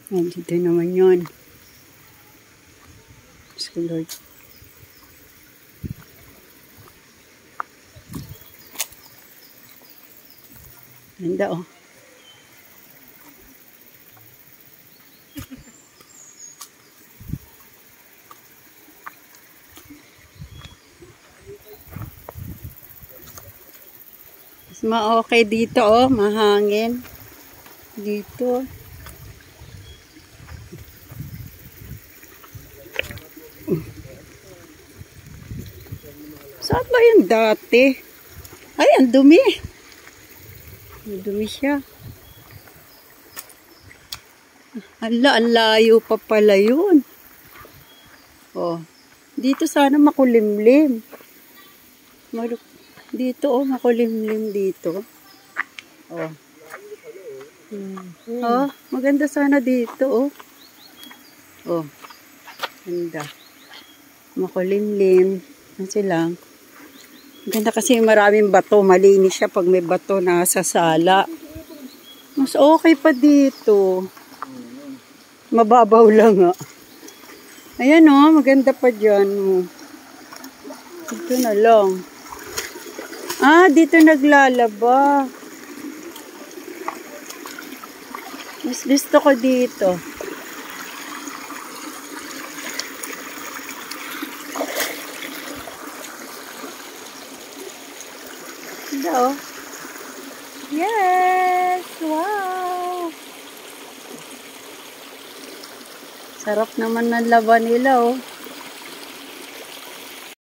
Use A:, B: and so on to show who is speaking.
A: Ayan, dito naman yun. So, Lord. Ganda, oh. Mas ma-okay dito, oh. Mahangin. Dito. Saan ba yun dati? Ay, ang dumi. Ang dumi siya. Ala, ang layo pa pala yun. Oh, dito sana makulimlim. Dito, oh, makulimlim dito. Oh. Oh, maganda sana dito, oh. Oh, ganda. Makulimlim. Kasi lang. Ganda kasi maraming bato. Malinis siya pag may bato na sa sala. Mas okay pa dito. Mababaw lang, ah. Ayan, oh. Maganda pa dyan. Dito na lang. Ah, dito naglalaba. Mas gusto ko dito. Ganda, oh. Yes! Wow! Sarap naman ng laba nila, oh.